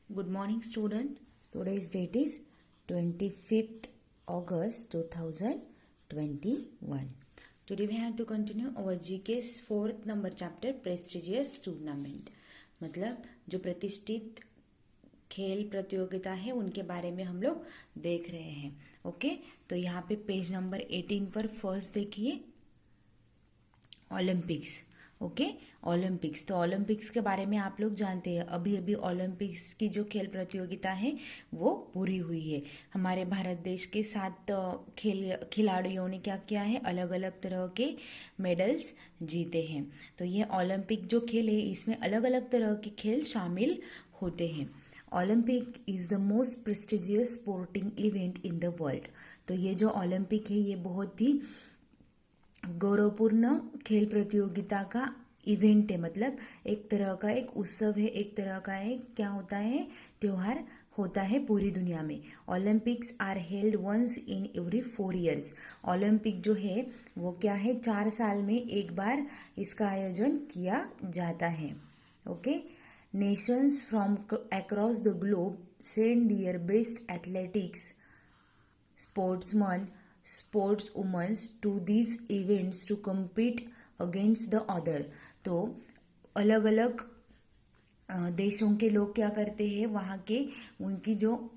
Good morning, student. Today's date is 25th August 2021. Today we have to continue our GK's fourth number chapter, prestigious tournament. मतलब जो प्रतिष्ठित खेल प्रतियोगिता है उनके बारे में हम लोग देख रहे हैं. ओके, तो यहाँ पे पेज नंबर 18 पर फर्स्ट देखिए, ओलंपिक्स. Okay, Olympics. तो ओलंपिक्स के बारे में आप लोग जानते हैं, अभी अभी ओलंपिक्स की जो खेल प्रतियोगिता है वो पूरी हुई है. हमारे भारत देश के 7 खिलाड़ियों ने क्या किया है, अलग अलग तरह के मेडल्स जीते हैं. तो ये ओलंपिक जो खेल है इसमें अलग अलग तरह के खेल शामिल होते हैं. Olympic is the most prestigious sporting event in the world. तो ये जो ओलंपिक है ये बहुत ही गौरवपूर्ण खेल प्रतियोगिता का इवेंट है. मतलब एक तरह का एक उत्सव है, एक तरह का एक क्या होता है, त्योहार होता है पूरी दुनिया में. Olympics are held once in every 4 years. Olympic जो है वो क्या है, 4 साल में एक बार इसका आयोजन किया जाता है. Okay, Nations from across the globe send their best athletics, sportsmen, sportswomen to these events to compete against the other. तो अलग अलग देशों के लोग क्या करते हैं, वहाँ के उनकी जो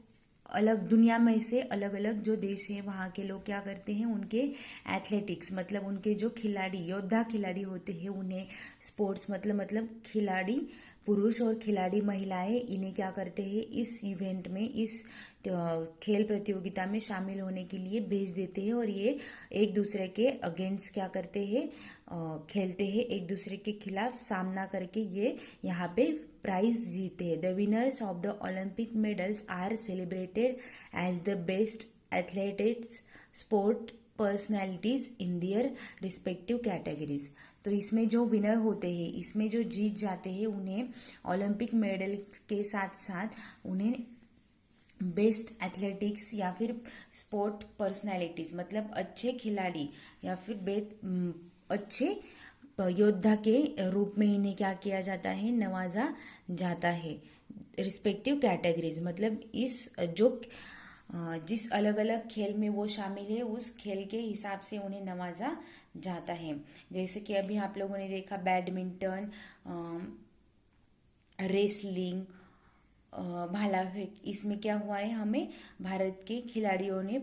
अलग दुनिया में से अलग अलग जो देश है वहाँ के लोग क्या करते हैं, उनके एथलेटिक्स मतलब उनके जो खिलाड़ी योद्धा खिलाड़ी होते हैं उन्हें स्पोर्ट्स मतलब खिलाड़ी पुरुष और खिलाड़ी महिलाएं इन्हें क्या करते हैं, इस इवेंट में इस खेल प्रतियोगिता में शामिल होने के लिए भेज देते हैं और ये एक दूसरे के अगेंस्ट क्या करते हैं, खेलते हैं, एक दूसरे के खिलाफ सामना करके ये यहाँ पे प्राइज जीते हैं. The winners of the Olympic medals are celebrated as the best athletics sport personalities in their respective categories. तो इसमें जो विनर होते हैं, इसमें जो जीत जाते हैं, उन्हें ओलंपिक मेडल के साथ साथ उन्हें बेस्ट एथलेटिक्स या फिर स्पोर्ट पर्सनैलिटीज मतलब अच्छे खिलाड़ी या फिर अच्छे योद्धा के रूप में इन्हें क्या किया जाता है, नवाजा जाता है. रिस्पेक्टिव कैटेगरीज मतलब इस जो जिस अलग अलग खेल में वो शामिल है उस खेल के हिसाब से उन्हें नवाजा जाता है. जैसे कि अभी आप लोगों ने देखा बैडमिंटन, रेसलिंग, भाला फेंक, इसमें क्या हुआ है, हमें भारत के खिलाड़ियों ने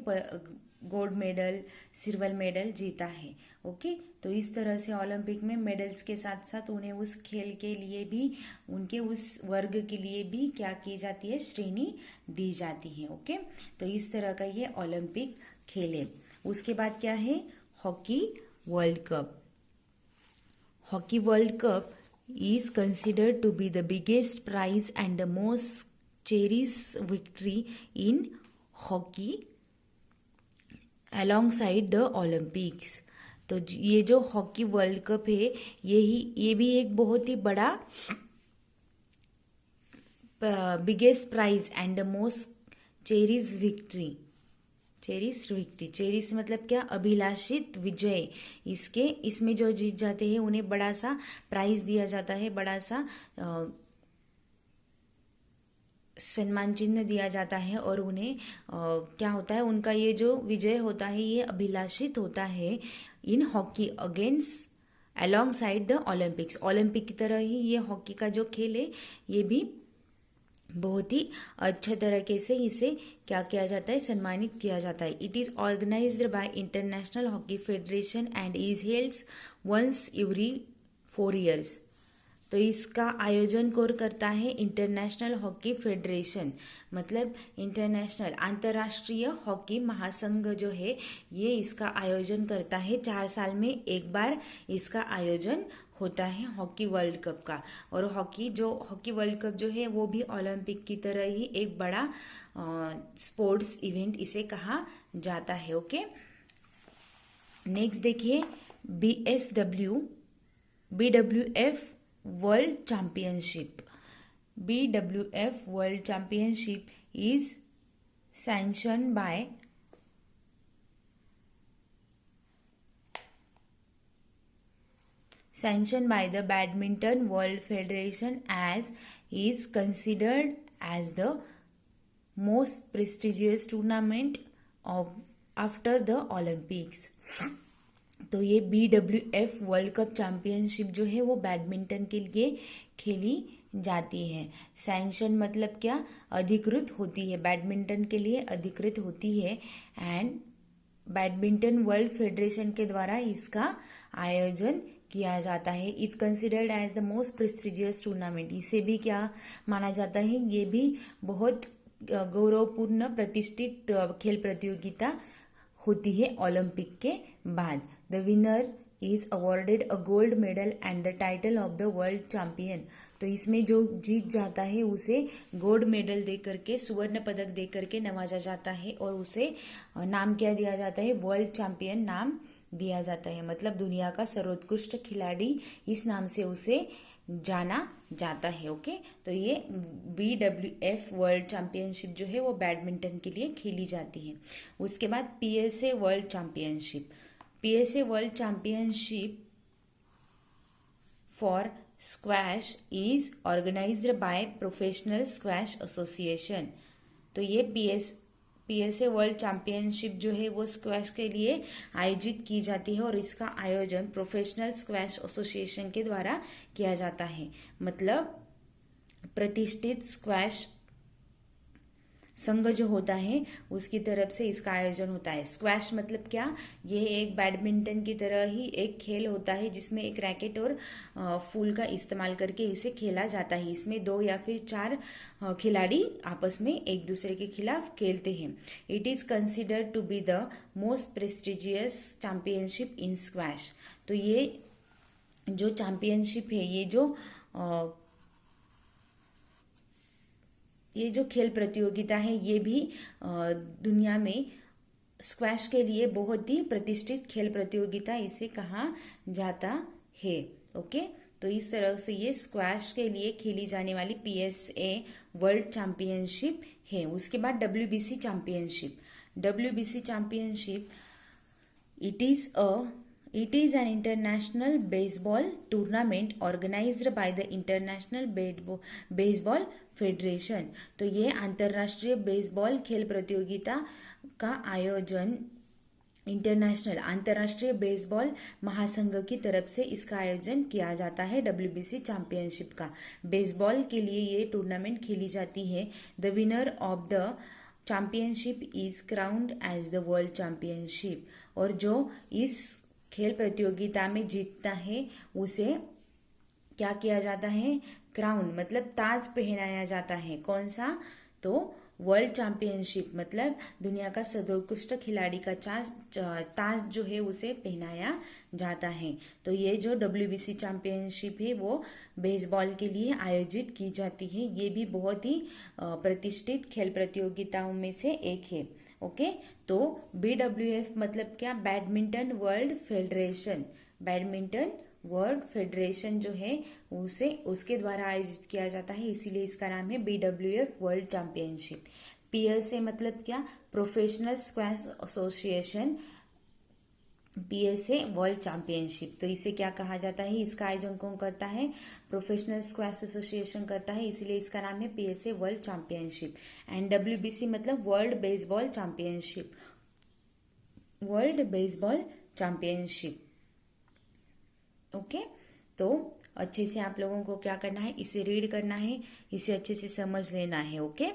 गोल्ड मेडल, सिल्वर मेडल जीता है. ओके, तो इस तरह से ओलंपिक में मेडल्स के साथ साथ उन्हें उस खेल के लिए भी, उनके उस वर्ग के लिए भी क्या की जाती है, श्रेणी दी जाती है. ओके, तो इस तरह का ये ओलंपिक खेल है. उसके बाद क्या है, hockey world cup. Hockey world cup is considered to be the biggest prize and the most cherished victory in hockey alongside the Olympics. तो ये जो हॉकी वर्ल्ड कप है ये भी एक बहुत ही बड़ा biggest prize and the most cherish victory. Cherish मतलब क्या, अभिलाषित विजय. इसमें जो जीत जाते हैं उन्हें बड़ा सा प्राइज दिया जाता है, बड़ा सा सम्मान चिन्ह दिया जाता है और उन्हें क्या होता है, उनका ये जो विजय होता है ये अभिलाषित होता है इन hockey against along side the Olympics. Olympic की तरह ही ये हॉकी का जो खेल है ये भी बहुत ही अच्छे तरीके से इसे क्या किया जाता है, सम्मानित किया जाता है. It is organised by International Hockey Federation and is helds once every 4 years. तो इसका आयोजन कौन करता है, इंटरनेशनल हॉकी फेडरेशन मतलब इंटरनेशनल अंतर्राष्ट्रीय हॉकी महासंघ जो है ये इसका आयोजन करता है. 4 साल में एक बार इसका आयोजन होता है हॉकी वर्ल्ड कप का. और हॉकी वर्ल्ड कप जो है वो भी ओलंपिक की तरह ही एक बड़ा स्पोर्ट्स इवेंट इसे कहा जाता है. ओके, नेक्स्ट देखिए, BWF world championship. BWF world championship is sanctioned by the Badminton World Federation as is considered as the most prestigious tournament of after the Olympics. तो ये BWF वर्ल्ड कप चैंपियनशिप जो है वो badminton के लिए खेली जाती है. सैंक्शन मतलब क्या, अधिकृत होती है, बैडमिंटन के लिए अधिकृत होती है. एंड बैडमिंटन वर्ल्ड फेडरेशन के द्वारा इसका आयोजन किया जाता है. It's considered as the most prestigious tournament. इसे भी क्या माना जाता है, ये भी बहुत गौरवपूर्ण प्रतिष्ठित खेल प्रतियोगिता होती है ओलंपिक के बाद. The winner is awarded a gold medal and the title of the world champion. तो इसमें जो जीत जाता है उसे गोल्ड मेडल दे करके, स्वर्ण पदक दे करके नवाजा जाता है और उसे नाम क्या दिया जाता है, वर्ल्ड चैंपियन नाम दिया जाता है. मतलब दुनिया का सर्वोत्कृष्ट खिलाड़ी, इस नाम से उसे जाना जाता है. ओके, तो ये BWF वर्ल्ड चैंपियनशिप जो है वो बैडमिंटन के लिए खेली जाती है. उसके बाद PSA world championship. PSA world championship for squash is organised by professional squash association. तो ये PSA वर्ल्ड चैंपियनशिप जो है वो स्क्वैश के लिए आयोजित की जाती है और इसका आयोजन प्रोफेशनल स्क्वैश एसोसिएशन के द्वारा किया जाता है. मतलब प्रतिष्ठित स्क्वैश संघ जो होता है उसकी तरफ से इसका आयोजन होता है. स्क्वैश मतलब क्या, ये एक बैडमिंटन की तरह ही एक खेल होता है जिसमें एक रैकेट और फूल का इस्तेमाल करके इसे खेला जाता है. इसमें 2 या फिर 4 खिलाड़ी आपस में एक दूसरे के खिलाफ खेलते हैं. It is considered to be the most prestigious championship in squash. तो ये जो चैंपियनशिप है, ये जो खेल प्रतियोगिता है, ये भी दुनिया में स्क्वैश के लिए बहुत ही प्रतिष्ठित खेल प्रतियोगिता इसे कहा जाता है. ओके, तो इस तरह से ये स्क्वैश के लिए खेली जाने वाली PSA वर्ल्ड चैंपियनशिप है. उसके बाद WBC championship. WBC championship It is an international baseball tournament organized by the International Baseball Federation. तो ये अंतर्राष्ट्रीय बेसबॉल खेल प्रतियोगिता का आयोजन अंतर्राष्ट्रीय बेसबॉल महासंघ की तरफ से इसका आयोजन किया जाता है. WBC चैंपियनशिप का बेसबॉल के लिए ये टूर्नामेंट खेली जाती है. The winner of the championship is crowned as the world championship. और जो इस खेल प्रतियोगिता में जीतता है उसे क्या किया जाता है, क्राउन मतलब ताज पहनाया जाता है. कौन सा, तो वर्ल्ड चैंपियनशिप मतलब दुनिया का सर्वोत्कृष्ट खिलाड़ी का ताज जो है उसे पहनाया जाता है. तो ये जो WBC चैंपियनशिप है वो बेसबॉल के लिए आयोजित की जाती है. ये भी बहुत ही प्रतिष्ठित खेल प्रतियोगिताओं में से एक है. ओके, तो BWF मतलब क्या, badminton world federation. Badminton world federation जो है उसे उसके द्वारा आयोजित किया जाता है, इसीलिए इसका नाम है BWF वर्ल्ड चैंपियनशिप. PSA मतलब क्या, professional squash association. PSA world championship, तो इसे क्या कहा जाता है, इसका आयोजन कौन करता है, प्रोफेशनल स्क्वैश एसोसिएशन करता है, इसीलिए इसका नाम है PSA world championship. And WBC मतलब world baseball championship. World baseball championship. Okay, तो अच्छे से आप लोगों को क्या करना है, इसे रीड करना है, इसे अच्छे से समझ लेना है. ओके.